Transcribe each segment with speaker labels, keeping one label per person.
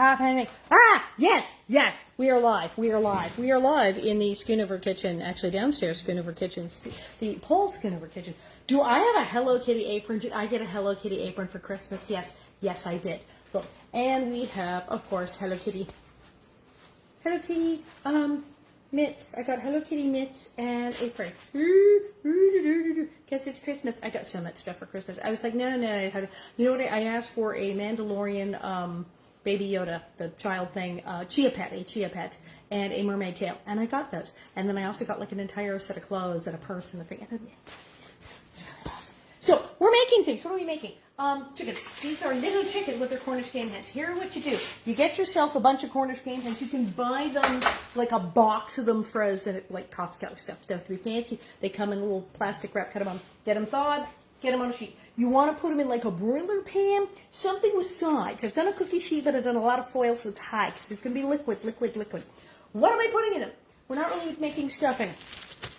Speaker 1: happening? Ah, yes, yes, we are live. We are live. We are live in the Schoonover kitchen, actually downstairs Schoonover kitchen, the Paul Schoonover kitchen. Do I have a Hello Kitty apron? Did I get a Hello Kitty apron for Christmas? Yes, yes, I did. Look, and we have, of course, Hello Kitty mitts. I got Hello Kitty mitts and apron. Because it's Christmas. I got so much stuff for Christmas. I was like, no. You know what? I asked for a Mandalorian Baby Yoda, the child thing, a chia pet, and a mermaid tail. And I got those. And then I also got like an entire set of clothes and a purse and a thing. It's really awesome. So, we're making things. What are we making? Chickens. These are little chickens with their Cornish Game Hens. Here's what you do. You get yourself a bunch of Cornish Game Hens. You can buy them, like a box of them frozen at like Costco stuff. Don't have to be fancy. They come in a little plastic wrap. Cut them on. Get them thawed. Get them on a sheet. You want to put them in like a broiler pan. Something with sides. I've done a cookie sheet, but I've done a lot of foil, so it's high. Because it's going to be liquid. What am I putting in them? We're not really making stuffing.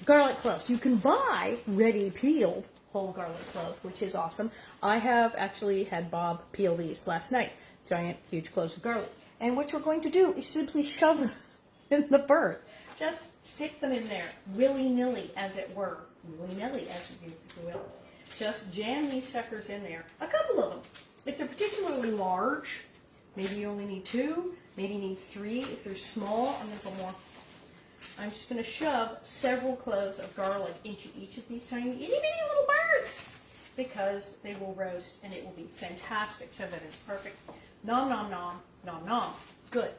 Speaker 1: Garlic cloves. You can buy ready peeled whole garlic cloves, which is awesome. I have actually had Bob peel these last night. Giant, huge cloves of garlic. And what we're going to do is simply shove them in the bird. Just stick them in there, willy-nilly, as it were. Willy-nilly, as you will. Just jam these suckers in there. A couple of them. If they're particularly large, maybe you only need 2, maybe you need 3. If they're small, I'm going to put more. I'm just going to shove several cloves of garlic into each of these tiny, itty bitty little birds because they will roast and it will be fantastic. Shove that in. Perfect. Nom, nom, nom, nom, nom. Good.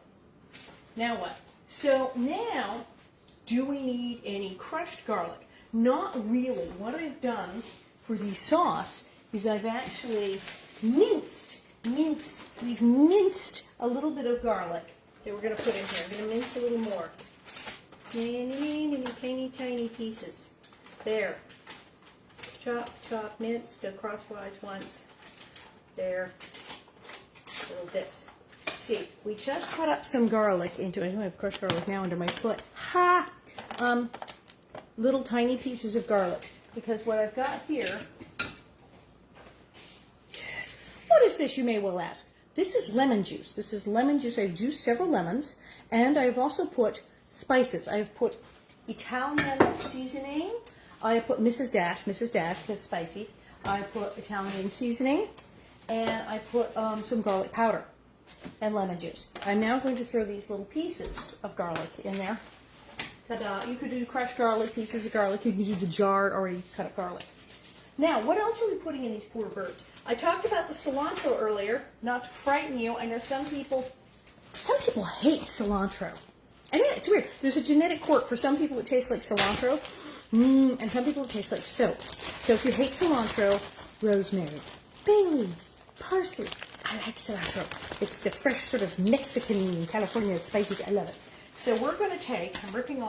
Speaker 1: Now what? So now, do we need any crushed garlic? Not really. What I've done for the sauce is I've actually minced. We've minced a little bit of garlic that we're going to put in here. I'm going to mince a little more. Tiny pieces. There. Chop, mince, go crosswise once. There. Little bits. See, we just cut up some garlic into it. I have crushed garlic now under my foot. Ha! Little tiny pieces of garlic. Because what I've got here... What is this, you may well ask? This is lemon juice. This is lemon juice. I've juiced several lemons. And I've also put spices. I've put Italian seasoning. I put Mrs. Dash, because spicy. I put Italian seasoning, and I put some garlic powder and lemon juice. I'm now going to throw these little pieces of garlic in there. Ta-da! You could do crushed garlic, pieces of garlic. You can do the jarred, already cut up garlic. Now, what else are we putting in these poor birds? I talked about the cilantro earlier, not to frighten you. I know some people hate cilantro. And yeah, it's weird. There's a genetic quirk. For some people, it tastes like cilantro, and some people, it tastes like soap. So if you hate cilantro, rosemary, bay leaves, parsley. I like cilantro. It's a fresh sort of Mexican, California spicy. I love it. So we're going to take, I'm ripping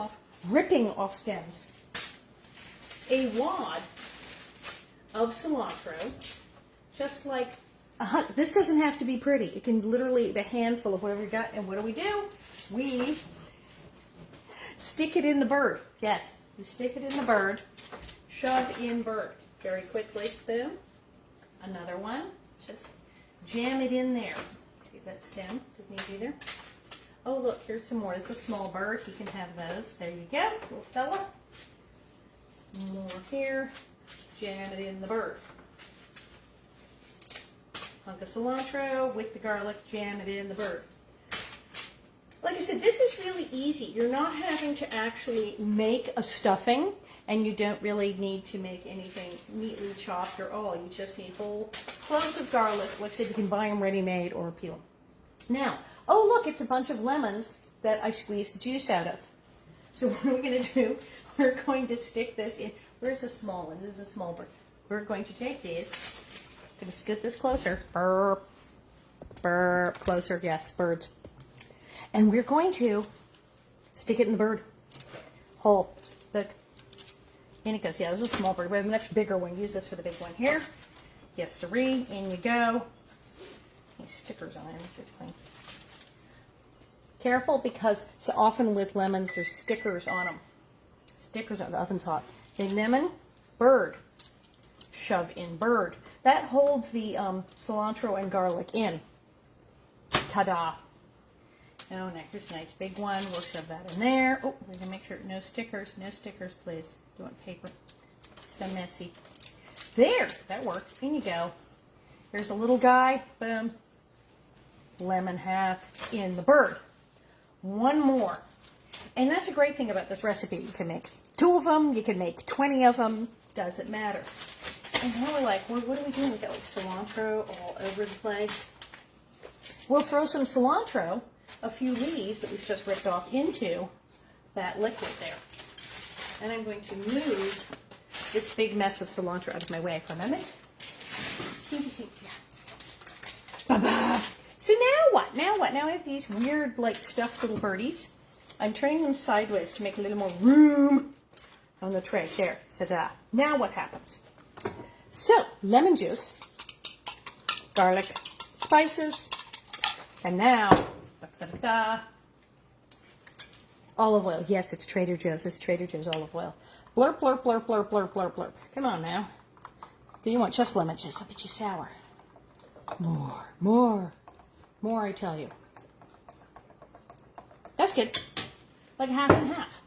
Speaker 1: off stems, a wad of cilantro, just like this doesn't have to be pretty. It can literally be a handful of whatever you got. And what do? We stick it in the bird. Yes, you stick it in the bird. Shove in bird. Very quickly. Boom. Another one. Just jam it in there. See that stem? Doesn't need to be there. Oh, look, here's some more. This is a small bird. You can have those. There you go, little fella. More here. Jam it in the bird. Hunk of cilantro with the garlic. Jam it in the bird. Like I said, this is really easy. You're not having to actually make a stuffing, and you don't really need to make anything neatly chopped or all. You just need whole cloves of garlic. Like I said, you can buy them ready-made or peel them. Now, oh look, it's a bunch of lemons that I squeezed the juice out of. So what are we going to do? We're going to stick this in. Where's a small one? This is a small bird. We're going to take these. I'm going to scoot this closer. Burp. Burp. Closer. Yes, birds. And we're going to stick it in the bird. Whole. Look. In it goes. Yeah, this is a small bird. We have a much bigger one. Use this for the big one here. Yes, siree. In you go. These stickers on there. Make sure it's clean. Careful, because so often with lemons, there's stickers on them. Stickers on the oven's hot. Okay, lemon, bird. Shove in bird. That holds the cilantro and garlic in. Ta-da. Oh, nectar's a nice big one. We'll shove that in there. Oh, we're going to make sure no stickers. No stickers, please. Do want paper. So messy. There, that worked. In you go. Here's a little guy. Boom. Lemon half in the bird. One more. And that's a great thing about this recipe. You can make 2 of them. You can make 20 of them. Doesn't matter. And now we're like, well, what are we doing? We got like cilantro all over the place. We'll throw some cilantro, a few leaves that we've just ripped off, into that liquid there. And I'm going to move this big mess of cilantro out of my way for a moment. Ba-ba. So now what? Now what? Now I have these weird, like, stuffed little birdies. I'm turning them sideways to make a little more room on the tray. There. Ta-da. Now what happens? So, lemon juice, garlic, spices, and now, da-da-da, olive oil. Yes, it's Trader Joe's. It's Trader Joe's olive oil. Blurp, blurp, blurp, blurp, blurp, blurp, blurp. Come on now. Do you want just lemon juice? I'll bet you sour. More, I tell you. That's good. Like half and half.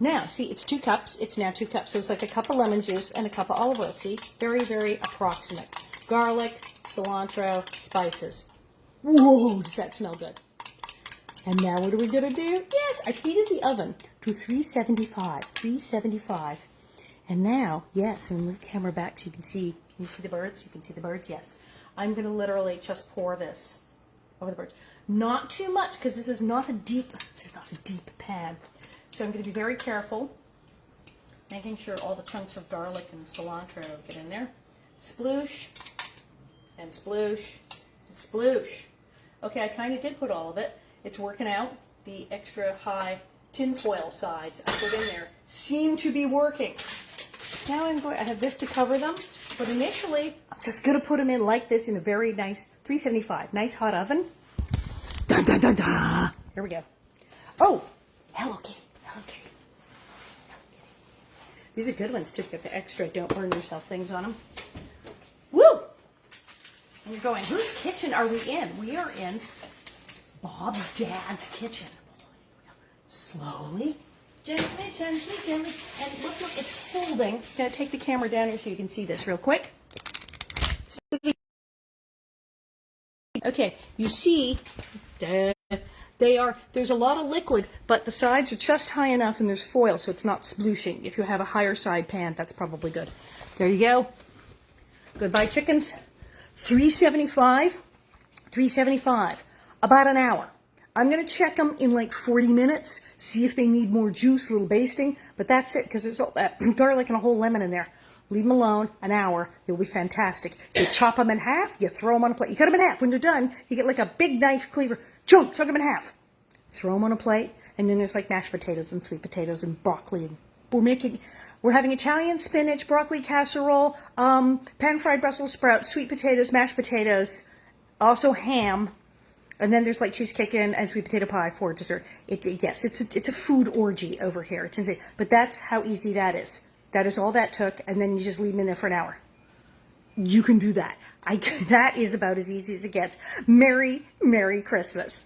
Speaker 1: Now, see, it's 2 cups. It's now 2 cups. So it's like a cup of lemon juice and a cup of olive oil. See? Very, very approximate. Garlic, cilantro, spices. Whoa, does that smell good? And now what are we going to do? Yes, I heated the oven to 375. 375. And now, yes, I'm going to move the camera back so you can see. Can you see the birds? You can see the birds? Yes. I'm going to literally just pour this over the birds. Not too much, because this is not a deep pan. So I'm going to be very careful, making sure all the chunks of garlic and cilantro get in there. Sploosh, and sploosh, and sploosh. Okay, I kind of did put all of it. It's working out. The extra high tinfoil sides I put in there seem to be working. Now I have this to cover them, but initially I'm just going to put them in like this in a very nice 375, nice hot oven. Dun, dun, dun, dun. Here we go. Oh, Hello Kitty. Hello Kitty. Hello Kitty. These are good ones too. Get the extra don't burn yourself things on them. Woo! And you're going, whose kitchen are we in? We are in Bob's dad's kitchen. Slowly, gently, gently, gently. And look, it's folding. I'm going to take the camera down here so you can see this real quick. Okay, you see, there's a lot of liquid, but the sides are just high enough and there's foil, so it's not splooshing. If you have a higher side pan, that's probably good. There you go. Goodbye, chickens. 375. About an hour. I'm going to check them in like 40 minutes, see if they need more juice, a little basting, but that's it, because there's all that garlic and a whole lemon in there. Leave them alone an hour. They'll be fantastic. You chop them in half, you throw them on a plate. You cut them in half. When they're done, you get like a big knife cleaver. Chunk them in half. Throw them on a plate, and then there's like mashed potatoes and sweet potatoes and broccoli. And we're having Italian spinach, broccoli casserole, pan-fried Brussels sprouts, sweet potatoes, mashed potatoes, also ham. And then there's like cheesecake and sweet potato pie for dessert. Yes, it's a food orgy over here. It's insane. But that's how easy that is. That is all that took, and then you just leave them in there for an hour. You can do that. That is about as easy as it gets. Merry, Merry Christmas.